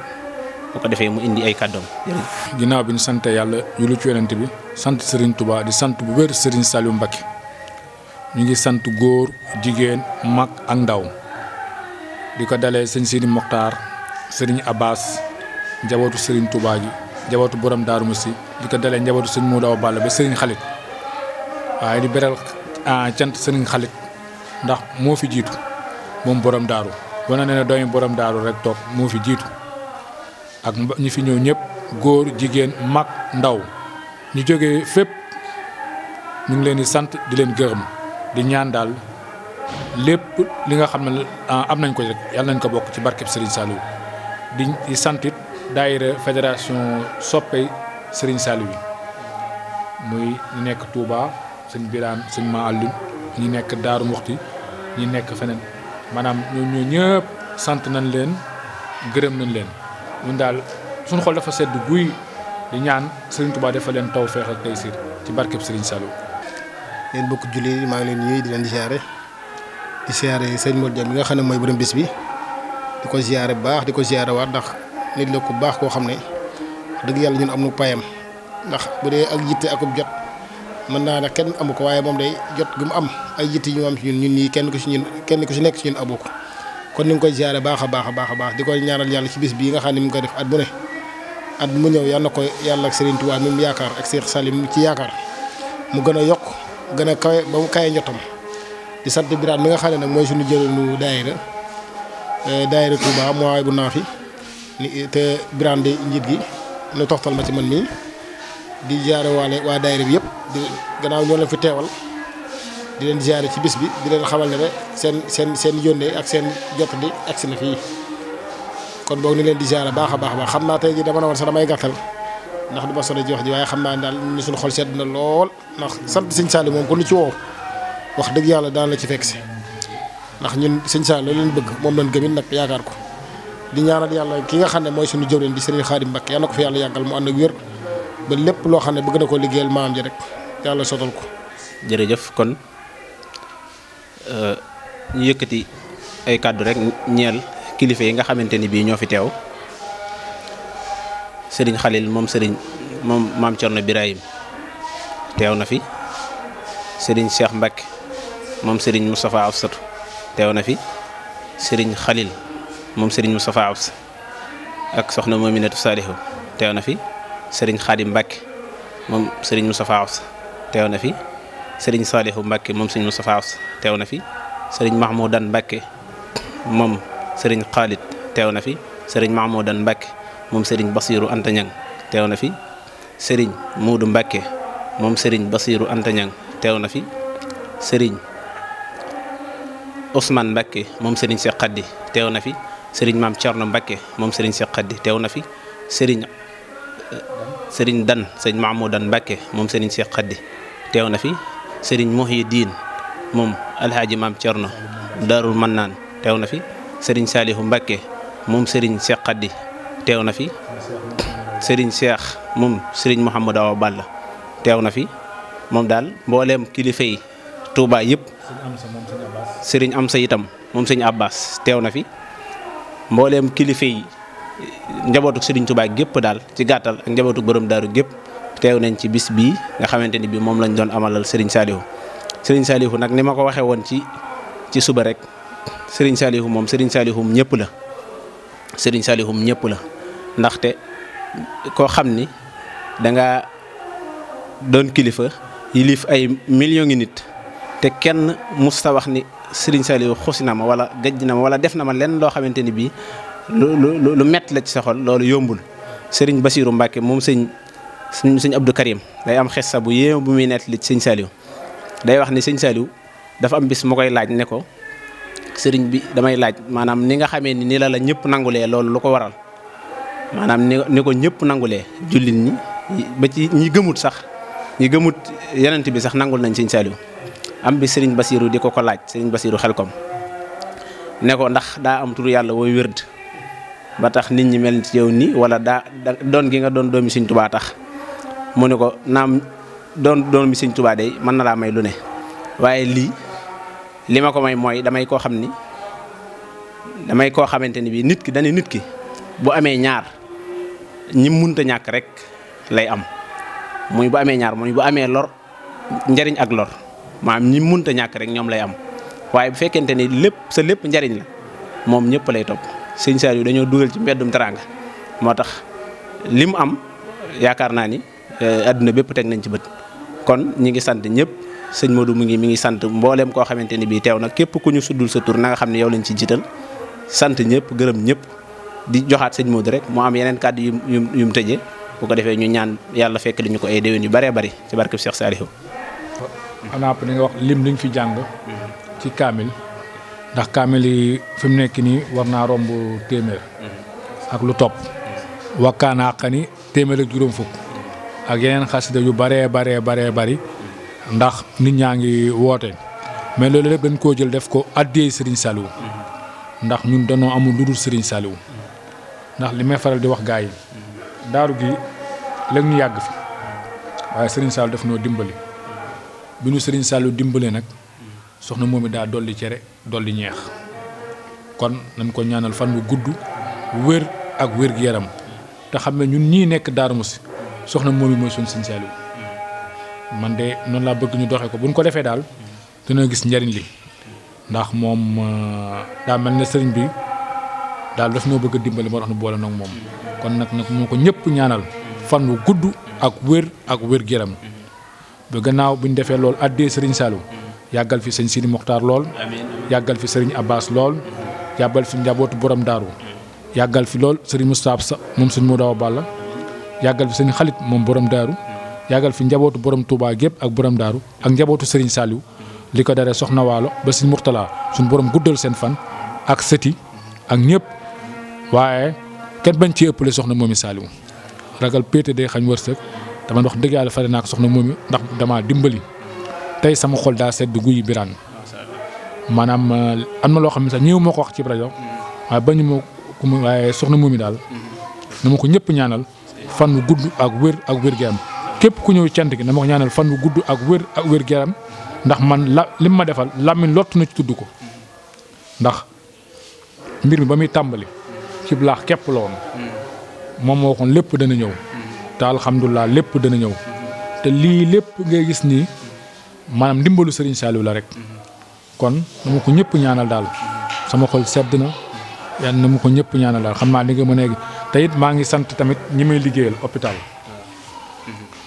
bu ko defee mu indi ay kàddoom jërëjëf. ginnaaw bi ñu sant yàlla julli ci yonent bi sant Serigne Touba di sant bu wér Serigne Saliou Mbacké ñu ngi sant góor jigéen mag ak ndaw di ko dalee sëñ Sidi Mokhtar Serigne Abbas njabootu Serigne Touba gi njabootu borom Daaru Musi di ko dalee njabootu sëñ Modou Awa Balla ba Serigne Khalid waaye di beral cant Serigne Khalid ndax moo fi jiitu moom borom daaru wana ne ne doomi borom daaru rek toog moo fi jiitu ak ñi fi ñëw ñëpp góor jigéen mag ndaw ñu jógee fépp ñu ngi leen di sant di leen gërëm di ñaan daal lépp li nga xam ne am nañ ko rek yàlla nañ ko bokk ci barkeb Serigne Saliou di santit daayira fédération soppey Serigne Saliou yi muy ñu nekk Touba sëñ Birane sëñ Ma Alioune ñi nekk Daaru Muxti ñi nekk feneen maanaam ñoo ñëpp sant nañ leen gërëm nañ leen ñun daal suñu xol dafa sedd guy di ñaan Serigne Touba dafa leen tawfeex ak taysiir ci barkeb Serigne Saliou. yéen bokk julli maa ngi leen ñuy di leen ziare sëñ Modou Dieng bi nga xam ne mooy borom bis bi di ko ziare bu baax di ko ziare waat ndax nit la ku baax koo xam ne dëgg yàlla ñun am nu payam ndax bu dee ak yitte akub jot mën naa ne kenn amu ko waaye moom day jot gu mu am ay yitte yu mu am ci ñun ñii kenn ku si nekk ci ñun amu ko kon ñu ngi koy ziare baax a baax di koy ñaanal yàlla ci bis bii nga xam ne mu ngi koy def at bu ne at mu ñëw yàlla na ko yàlla ak Serigne Touba mi mu yaakaar ak Cheikh Salim ci yaakaar mu gën a yokk gën a kawe ba mu kawe njottam di sant Birane mi nga xam ne nag mooy suñu jëloonu daayira Touba mooy bu naafi te Birane di njiit gi nu toxtal ma ci man mii di ziare waale waa daayira bi yëpp di gannaaw ñoo leen fi teewal di leen ziare ci bis bi di leen xamal ne rek seen yónnee ak seen jot di agsi na fii kon boog ni leen di ziare baax a baax xam naa tey ji dama ne woon sax damay gàttal ndax du ma sori ji wax ji waaye xam naa ne daal ñu suñu xol sedd na lool ndax sant sëñ Saliou moom ku ñu ci woo wax dëgg yàlla daan la ci fekk si ndax ñun sëñ Saliou leen bëgg moom lañ gëmin nag yaakaar ko di ñaanal yàlla ki nga xam ne mooy suñu jëwriñ di Serigne Khadim Mbacké yàlla na ko fi yàlla yàggal mu ànd ak wér ba lépp loo xam ne bëgg na koo liggéeyal maam ji rek yàlla sotal ko. jërëjëf kon ñu yëkkati ay kàddu rek ñeel kilifa yi nga xamante ni bii ñoo fi teew Serigne Khalil moom maam Thierno Birahim teew na fi Serigne Cheikh Mbacké moom Serigne Moustapha Afsatu teew na fi Serigne Khalil moom Serigne Moustapha Afsa ak soxna Mominatou Salihu teew na fi Serigne Khadim Mbacké moom Serigne Moustapha Afsa teew na fi Serigne Salihu Mbacké moom Serigne Moustapha Afsa teew na fi Serigne Mahmoudan Mbacké moom Serigne Khalid teew na fi Serigne Mahmoudan Mbacké moom Serigne Bassirou Anta Niang teew na fi Serigne Moudou Mbacké moom Serigne Bassirou Anta Niang teew na fi Serigne Ousmane Mbacké moom Serigne Cheikh Khady teew na fi Serigne Mame Thierno Mbacké moom Serigne Cheikh Khady teew na fi Serigne Dan Serigne Mahmoudan Mbacké moom Serigne Cheikh Khady teew na fi Serigne Mouhidine moom Alhaji Mame Thierno Darul Mannaan teew na fi Serigne Salihu Mbacké moom Serigne Cheikh Khady teew na fi Serigne Cheikh moom Serigne Mouhamadou Awa Balla teew na fi moom daal mbooleem kilifa yi Touba yëpp Serigne Amsa itam moom Serigne Abbas teew na fi mbooleem kilifa yi njabootu Serigne Touba gépp daal ci gàttal ak njabootu borom daaru gépp teew nañ ci bis bii nga xamante ni bii moom lañ doon amalal Serigne Saliou nag ni ma ko waxee woon ci suba rek Serigne Saliou moom Serigne Saliou ñëpp la Serigne Saliou ñëpp la ndaxte koo xam ni danga doon kilifa yilif ay millions ngi nit te kenn musta wax ni Serigne Saliou xusi na ma wala gëj na ma wala def na ma lenn loo xamante ni bii lu metti la ci sa xol loolu yombul. Serigne Bassirou Mbacke moom sëñ Abdou Karim day am xessa bu yéem bu muy nettali ci sëñ Saliou day wax ni sëñ Saliou dafa am bis mu koy laaj ne ko sëriñ bi damay laaj maanaam ni nga xamee ni la ñëpp nangulee loolu lu ko waral maanaam ni ko ñëpp nangulee jullit ñi ba ci ñi gëmut sax ñi gëmut yenent bi sax nangul nañ sëñ Saliou am bi sëriñ Bassirou di ko laaj sëriñ Bassirou Xelkom ne ko ndax daa am turu yàlla wooy wérd ba tax nit ñi mel ci yow nii wala daa doon gi nga doon doomi sëñ Tuubaa tax mu ne ko naam doon mi sëñ Tuubaa day mën na laa may lu ne waaye li ma ko may mooy damay koo xamante ni bii nit ki bu amee ñaar ñi munta ñàkk rek lay am muy bu amee ñaar muy bu amee lor njariñ ak lor maanaam ñi munta ñàkk rek ñoom lay am waaye bu fekkente ni lépp njariñ la moom ñëpp lay topp sëñ Saliou dañoo dugal ci mbeddum teraanga moo tax li mu am yaakaar naa ni adduna bépp teg nañ ci bët kon ñi ngi sant ñëpp sëñ Modou mi ngi sant mbooleem koo xamante ni bii teew na képp ku ñu suddul sa tur na nga xam ne yow lañ ci jiital sant ñëpp gërëm ñëpp di joxaat sëñ Modou rek moo am yeneen kàddu yu mu tëjee bu ko defee ñu ñaan yàlla fekk li ñu ko ay déwén yu bëree bëri ci barkeb Cheikh Saliou. xanaa ni nga wax lim liñ fi jàng ci kaamil ndax kaamil yi fi mu nekk nii war naa romb téeméer ak lu topp wakkaanaa xani téeméer ak juróom fukk ak yeneen xasida yu bëree bëri ndax nit ñaa ngi woote mais loolu lépp dañ koo jël def ko addiyee Serigne Saliou ndax ñun dañoo amul lu dul Serigne Saliou ndax li may faral di wax gaa yi daaru gi léegi ñu yàgg fi waaye Serigne Saliou daf noo dimbali bi ñu Serigne Saliou dimbalee nag soxna moom it daa dolli cere dolli ñeex kon nañ ko ñaanal fan bu gudd wér ak wér gi yaram te xam ne ñun ñii nekk Darou Mouhty soxna moom it mooy suñu Serigne Saliou man de noonu laa bëgg ñu doxee ko bu ñu ko defee daal dina gis njariñ li ndax moom daa mel ne sëriñ bi daal daf ñoo bëgg a dimbali moo tax ñu boole nag moom kon nag moo ko ñëpp ñaanal fan wu gudd ak wér géram ba gannaaw bu ñu defee loolu addee sëriñ Saliou yàggal fi sëñ Sidi Mokhtar lool yàggal fi sëriñ Abbas lool yàggal fi njabootu borom daaru yàggal fi lool sëriñ Moustapha Sa moom sëñ Modou Awa Balla yàggal fi sëñ Xalit moom borom daaru yàggal fi njabootu borom Touba gépp ak borom daaru ak njabootu Serigne Saliou li ko daree soxna waalo ba Serigne Mourtala suñu borom guddal seen fan ak sëti ak ñëpp waaye kenn bañ ci ëppale soxna moomi Saliou ragal péete day xañ wërsëg dama wax dëgg yàlla fare naa ko soxna moomi ndax dama dimbali tey sama xol daa sedd guy biraan maanaam am na loo xam ne sax ñëw moo ko wax ci rajo waaye bañu ma ko waaye soxna moomi daal na ma ko ñëpp ñaanal fan wu gudd ak wér gi am képp ku ñëw cant gi dama ko ñaanal fan wu gudd ak wér gu yaram ndax man lim ma defal làmmiñ lott na ci tudd ko ndax mbir mi ba muy tàmbali ci laax képp la woon moom moo waxoon lépp dana ñëw te alhamdulilah lépp dana ñëw te lii lépp ngay gis nii maanaam ndimbalu Serigne Saliou la rek kon dama ko ñëpp ñaanal daal sama xol sedd na yal na ma ko ñëpp ñaanal daal xam naa li nga mën a te it maa ngi sant tamit ñi may liggéeyal hôpital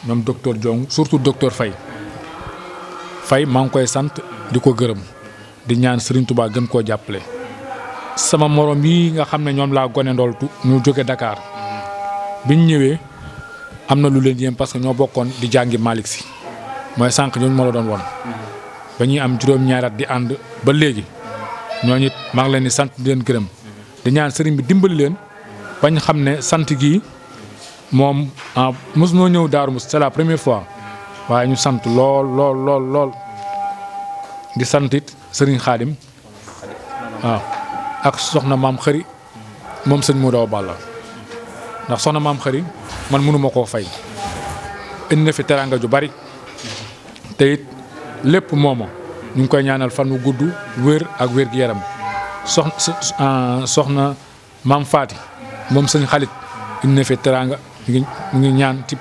ñoom docteur Diong surtout docteur Faye maa ngi koy sant di ko gërëm di ñaan Serigne Touba gën koo jàppale. sama morom yi nga xam ne ñoom laa gone ndooltu ñu jóge Dakar biñ ñëwee am na lu leen yéem parce que ñoo bokkoon di jàngi Malick Sy mooy sànq ñooñu ma la doon won ba ñuy am juróom-ñaari at di ànd ba léegi ñooñu it maa ngi leen di sant di leen gërëm di ñaan Serigne bi dimbali leen bañ xam ne sant gi. moom mos noo ñëw Darou Mouhty c'est la première fois waaye ñu sant lool di sant it Serigne Khadim waaw ak soxna maam xëri moom sëñ Modou Awa Balla ndax soxna maam xëri man mënuma koo fay indi na fi teranga ju bari te it lépp mooma ñu ngi koy ñaanal fan wu gudd wér ak wér gi yaram soxna maam Faati moom sëñ Xalit indi na fi teranga mu ngi ñaan ci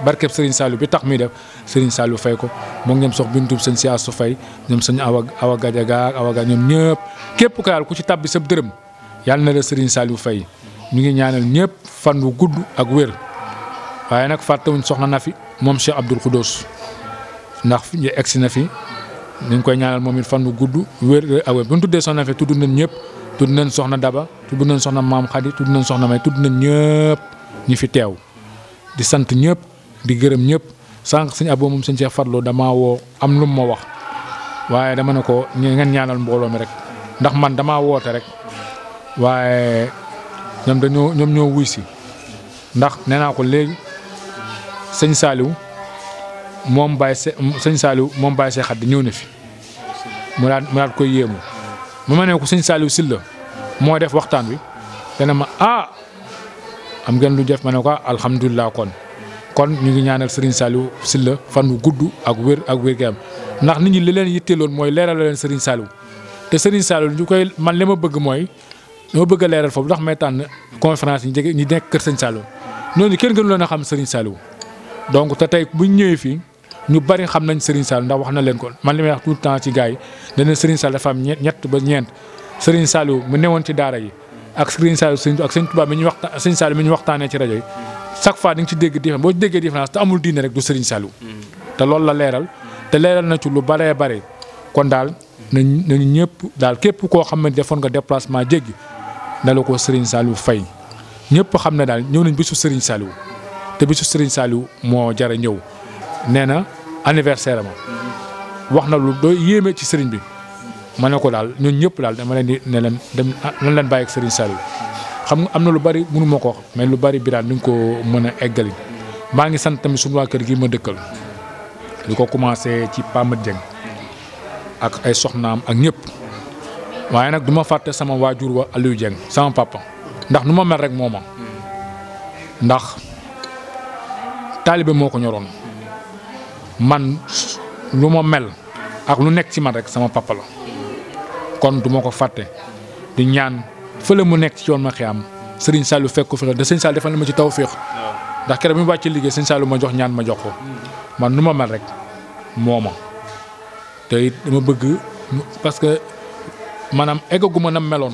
barkeb Serigne Saliou bi tax muy def Serigne Saliou fay ko moom ñoom sox bintub sëñ Siasu Fay ñoom sëñ Awa Gadiaga ñoom ñëpp képp ko yàlla ku ci tabbi sab dërëm yàlla na la Serigne Saliou fay ñu ngi ñaanal ñëpp fan wu gudd ak wér waaye nag fàttewuñ soxna na fi moom Cheikh Abdoul Khoudous ndax egsi na fi ñu ngi koy ñaanal moom it fan wu gudd wér ak wér bu ñu tuddee soxna fi tudd nañ ñëpp tudd nañ soxna Daba tudd nañ soxna maam Khady tudd nañ soxna May tudd nañ ñëpp ñi fi teew di sant ñëpp di gërëm ñëpp sànq sëñ Abo moom sëñ Cheikh Fadlo damaa woo am lu ma wax waaye dama ne ko ngeen ñaanal mbooloo mi rek ndax man damaa woote rek waaye ñoom ñoo wuy si ndax nee naa ko léegi sëñ Saliou moom Baye see xat di ñëw na fi mu daal koy yéemu mu ma ne ko sëñ Saliou Sylla moo def waxtaan wi dana ma am ngeen lu def ma ne ko alhamdulilah kon ñu ngi ñaanal Serigne Saliou Sylla fan wu gudd ak wér gi am ndax nit ñi li leen yitteeloon mooy leeral leen Serigne Saliou te Serigne Saliou ñu koy man li ma bëgg mooy dama bëgg a leeral foofu ndax may tànn conférence yi ñi nekk kër Serigne Saliou ñooñu kenn gënu leen a xam Serigne Saliou donc te tey buñ ñëwee fii ñu bari xam nañ Serigne Saliou ndax wax na leen ko man li may wax tout le temps ci gars yi dana Serigne Saliou dafa am ñett ba ñeent Serigne Saliou mu newoon ci daara yi ak Serigne Saliou ak sëñ Touba mi ñu waxtaan Serigne Saliou mi ñu waxtaanee ci rajo yi chaque fois di nga ci dégg différence boo déggee différence te amul diine rek du Serigne Saliou te loolu la leeral te leeral na ci lu baree bare kon daal nañu ñëpp daal képp koo xam ne defoon nga déplacement jéggi na la ko Serigne Saliou fay ñëpp xam ne daal ñëw nañ bisu Serigne Saliou te bisu Serigne Saliou moo jara ñëw nee na anniversaire ma wax na lu doo yéeme ci Serigne bi ma ne ko daal ñun ñëpp daal dama leen di ne leen dem nañ leen bàyyi ak Serigne Saliou xam nga am na lu bari mënu ma ko wax mais lu bari biraan ni nga ko mën a eggali maa ngi sant tamit suñu waa kër gi ma dëkkal li ko commencé ci Pamat Dieng ak ay soxnaam ak ñëpp waaye nag du ma fàtte sama waajur wa Aliou Dieng sama papa ndax nu ma mel rek moo ma ndax taalibe moo ko ñoroon man lu ma mel ak lu nekk ci man rek sama papa la kon du ma ko fàtte di ñaan fële mu nekk ci yoon ma xiyam Serigne Saliou fekk ko fi la de Serigne Saliou defal na ma ci tawféex ndax keroog bi mu wàcc liggéey Serigne Saliou ma jox ñaan ma jox ko man nu ma mel rek moo ma te it dama bëgg parce que maanaam eggaguma na meloon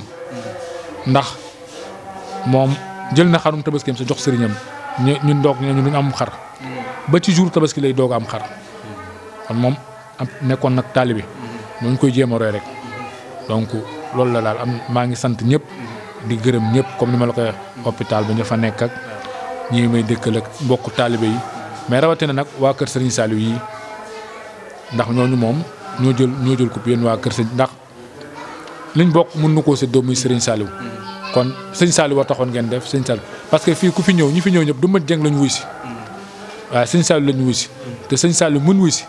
ndax moom jël na xarum tabaskeem sa jox sëriñam ñun doog ñu duñ am xar ba ci jour tabaski lay doog am xar kon moom nekkoon nag taalibe moo ñu koy jéem a roy rek donc loolu la daal am maa ngi sant ñëpp di gërëm ñëpp comme ni ma la koy hôpital ba ñu fa nekk ak ñi may dëkkal ak mbokku taalibe yi mais rawatina nag waa kër Serigne Saliou yi ndax ñooñu moom ñoo jël coupe yéen waa kër Serigne ndax liñ bokk mën na koo séddoo muy Serigne Saliou kon Serigne Saliou war taxoon ngeen def Serigne Saliou parce que fii ku fi ñëw ñi fi ñëw ñëpp du ma jëng lañ wuy si waaye Serigne Saliou lañ wuy si te Serigne Saliou mën wuy si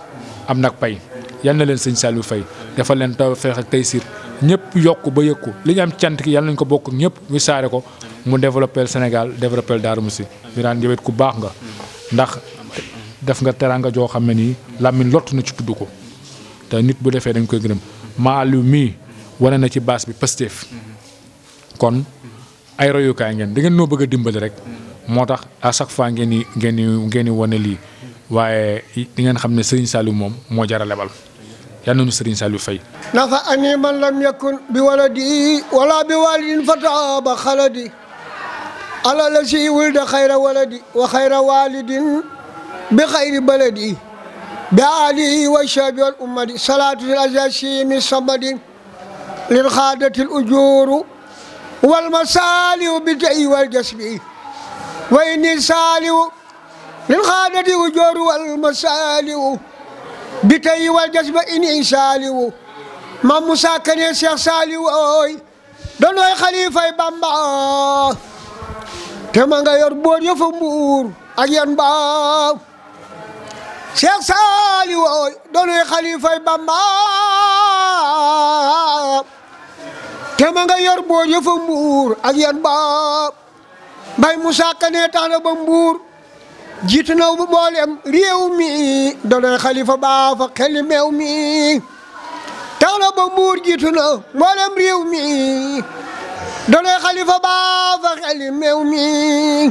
am nag pay yal na leen Serigne Saliou fay defal leen tawfeex ak taysiir ñëpp yokk ba yëg ko li ñu am cant ki yàlla nañ ko bokk ñëpp ñu saare ko mu développé le Sénégal développé le Darou Moussi Birane Ndiaye ku baax nga ndax def nga teranga joo xam ne nii làmmiñ lott na ci tudd ko te nit bu defee dañ koy gërëm Maalu mii wane na ci baas bi Pastef kon ay royukaay ngeen da ngeen noo bëgg a dimbali rek moo tax à chaque fois ngeen di wane lii waaye di ngeen xam ne Serigne Saliou moom moo jar a lebal yal nañu Serigne Saliou fay. nafa ani man lam yakun bi waladi wala bi walidin fataba xaladi ala la si wulda xayra waladi wa xayra walidin bi xayri baladi bi alihi wa shabi wal ummadi salatu al azasimi samadi lil xaadati al ujuru wal masaliu bi tay wal jasbi wa inni saliu lil xaadati ujuru wal masaliu bi tay wal jasba inni saliu Mam Moussa Kane Cheikh Saliou ooy doonooy xalifay Bamba te ma nga yor boor ya fa Mbuur ak yan baaw Cheikh Saliou ooy doonooy xalifay Bamba te ma nga yor boo yëfa mbuur ak yan ba Baye Moussa Kane tax na ba mbuur jiitu na bu boolem réew mi doonay xalifa baa fa xeli meew mi tax na ba mbuur jiitu na mboolem réew mi doonay xalifa baa fa xeli meew mi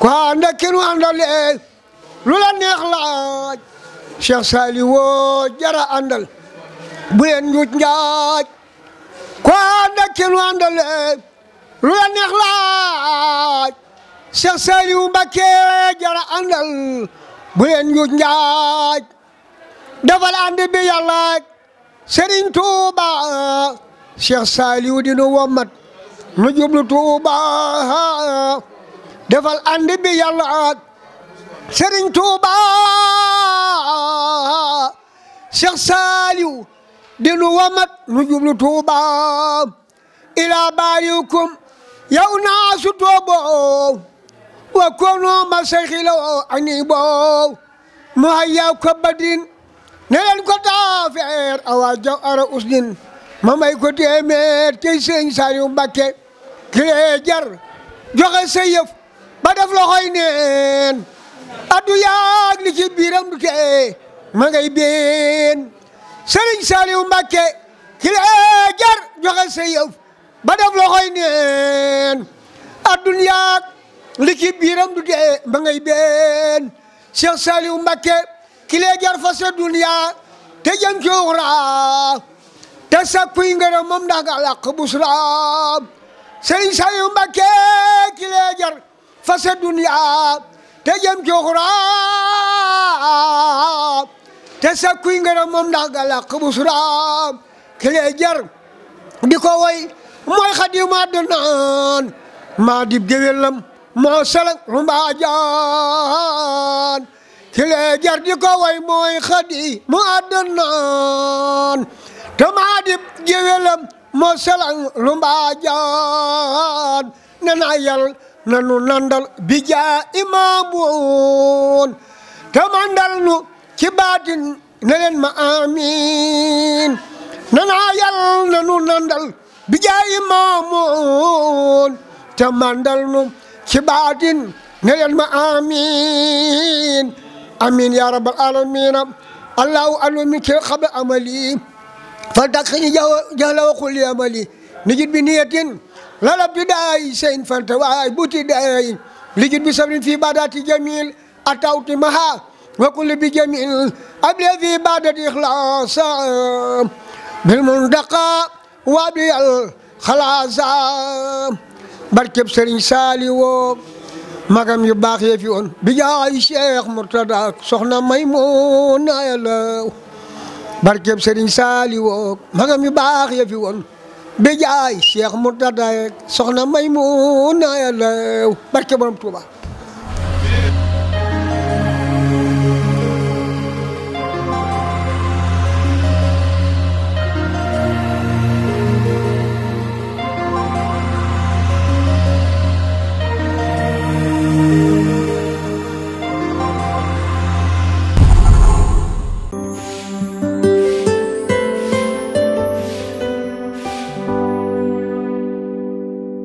ko ànd ak ki nu àndale lu la neex laaj Cheikh Saliou jara àndal bu leen njuuj njaaj ko ànd ak ki nu àndale lu la neex laaj Cheikh Saliou Mbacké jara àndal bu leen njuuj njaaj defal ànd bi yàlla Serigne Touba Cheikh Saliou dinu womat nu jublu Touba defal ànd bi yàlla Serigne Touba Cheikh Saliou dinu womat nu jublu Touba ila bariukum yow naa su toobo wa kono ma seyxilo ani bo mu hayya ko badin ne leen ko taafeer awa jaw ara usdin ma may ko téeméer ci Sëñ Saliou Mbacké kile jar joxe sa yëf ba def loxoy neen addu yaag li ci biiram du tee ma ngay been Sëriñ Saliou Mbacké kile jar joxe sa yëf ba def loxoy neen addun yaag li ci biiram du dee ma ngay been Cheikh Saliou Mbacké kile jar fa sa dunya te jëm ci uxra te sakkuy ngërëm moom ndax nga làq busra Sëriñ Saliou Mbacké kile jar fa sa dunya te jëm ci uxra te sakkuy ngërëm moom ndax nga làq busra kile jar di ko woy mooy Xadim Adnaan maa dib géwélam moo salang lu mbaajaan kile jar di ko way mooy Xadim Adnaan te maa dib géwélam moo salang lu mbaajaan ne naa yal na nu nandal bi jaa imaamoon te mandal nu ci baatin ne leen ma amiin ne naa yal na nu nandal bi jaay maamoon te mandal nu ci baatin ne leen ma amiin amiin ya rabbal alamina allahu alumi ki xabla amali fal taxini jahla wa xulli amali nijit bi niyatin lala bidaay seen fanta waay buti day lijit bi sabrin fi badati jamil atawti maha wa kulli bi jamil able fi badati ikhlas bil mundaqa wabi al xalaasa barkeb Serigne Saliou magam yu baax yee fi woon bi jaay Cheikh Mourtada soxna Maymuna yàlla barkeb Serigne Saliou magam yu baax yee fi woon bi jaay Cheikh Mourtada soxna Maymuna yàlla barke borom Touba